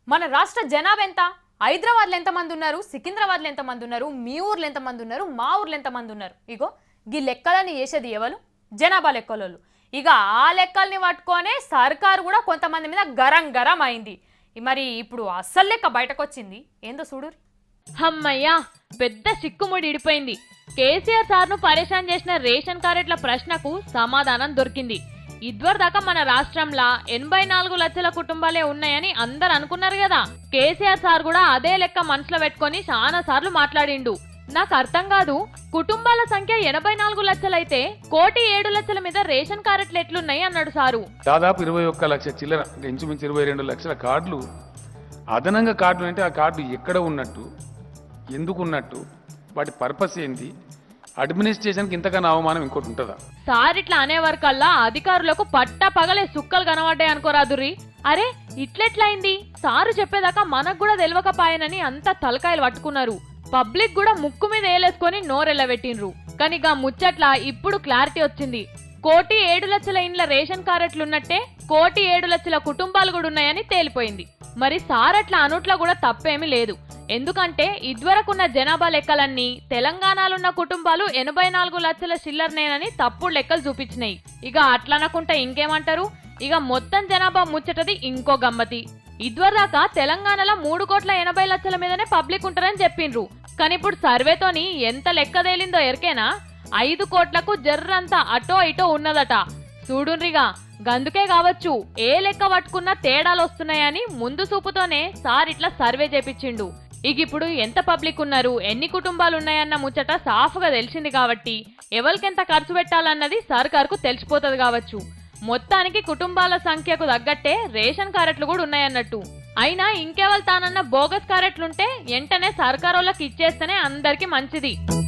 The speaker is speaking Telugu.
మన రాష్ట్ర జనాభా ఎంత? హైదరాబాద్లో ఎంతమంది ఉన్నారు, సికింద్రాబాద్లో ఎంతమంది ఉన్నారు, మీ ఊర్లో ఎంతమంది ఉన్నారు, మా ఊర్లో ఎంతమంది ఉన్నారు? ఇగో ఈ లెక్కలని చేసేది ఎవరు? జనాభా లెక్కలోళ్ళు. ఇక ఆ లెక్కల్ని పట్టుకొనే సర్కారు కూడా కొంతమంది మీద గరం గరం అయింది. మరి ఇప్పుడు అస్సలు లెక్క బయటకు వచ్చింది ఏందో చూడురి. హమ్మయ్యా, పెద్ద సిక్కుముడి ఇడిపోయింది. కేసీఆర్ సార్ను పరేషాన్ చేసిన రేషన్ కార్డుల ప్రశ్నకు సమాధానం దొరికింది. ఇదివరదాకా మన రాష్ట్రంలో 84 లక్షల కుటుంబాలే ఉన్నాయని అందరు అనుకున్నారు కదా. కేసీఆర్ సార్ కూడా అదే లెక్క మనసులో పెట్టుకొని చాలా సార్లు మాట్లాడిండు. నాకు అర్థం కాదు, కుటుంబాల సంఖ్య 84 లక్షలైతే 1,07,00,000 మీద రేషన్ కార్డులు ఎట్లున్నాయి అన్నాడు సారు. దాదాపు 21 లక్షల చిల్లర, ఇంచుమించు 22 లక్షల కార్డులు అదనంగా కార్డులు. అంటే ఆ కార్డు ఎక్కడ ఉన్నట్టు, ఎందుకు ఉన్నట్టు, వాటి పర్పస్ ఏంటి, అడ్మినిస్ట్రేషన్కి ఇంతకన్నా అవమానం ఇంకోటి ఉంటుందా? సార్ ఇట్లా అనేవరకల్లా అధికారులకు పట్టా పగలే సుక్కలు కనబడ్డాయి అనుకోరాదుర్రి. అరే ఇట్లెట్లయింది, సారు చెప్పేదాకా మనకు కూడా తెలియకపాయనని అంతా తలకాయలు పట్టుకున్నారు. పబ్లిక్ కూడా ముక్కు మీద ఏలేసుకొని నోరెళ్ళబెట్టిండ్రు. కానీ గా ముచ్చట్ల ఇప్పుడు క్లారిటీ వచ్చింది. 1,07,00,000 ఇండ్ల రేషన్ కార్డులున్నట్టే 1,07,00,000 కుటుంబాలు కూడా ఉన్నాయని తేలిపోయింది. మరి సార్ అట్లా అనుట్లా కూడా తప్పేమీ లేదు. ఎందుకంటే ఇదివరకున్న జనాభా లెక్కలన్నీ తెలంగాణలో కుటుంబాలు 84 లక్షల చిల్లరనేనని తప్పుడు లెక్కలు చూపించినాయి. ఇక అట్లనకుంటే ఇంకేమంటారు? ఇక మొత్తం జనాభా ముచ్చటది ఇంకో గమ్మతి. ఇదివరదాకా తెలంగాణలో 3,80,00,000 మీదనే పబ్లిక్ ఉంటారని చెప్పిండ్రు. కానీ ఇప్పుడు సర్వేతోని ఎంత లెక్క తేలిందో ఎరికేనా? 5 కోట్లకు జర్రంతా అటో ఇటో ఉన్నదట. చూడుండ్రిగా, గందుకే కావచ్చు ఏ లెక్క పట్టుకున్నా తేడాలు వస్తున్నాయని ముందు చూపుతోనే సార్ ఇట్లా సర్వే చేపించిండు. ఇక ఇప్పుడు ఎంత పబ్లిక్ ఉన్నారు, ఎన్ని కుటుంబాలు ఉన్నాయన్న ముచ్చట సాఫ్గా తెలిసింది కాబట్టి ఎవరికెంత ఖర్చు పెట్టాలన్నది సర్కారుకు తెలిసిపోతుంది కావచ్చు. మొత్తానికి కుటుంబాల సంఖ్యకు తగ్గట్టే రేషన్ కార్డులు కూడా ఉన్నాయన్నట్టు. అయినా ఇంకెవరు తానన్న బోగస్ కార్డులుంటే వెంటనే సర్కారోళ్ళకి ఇచ్చేస్తేనే అందరికి మంచిది.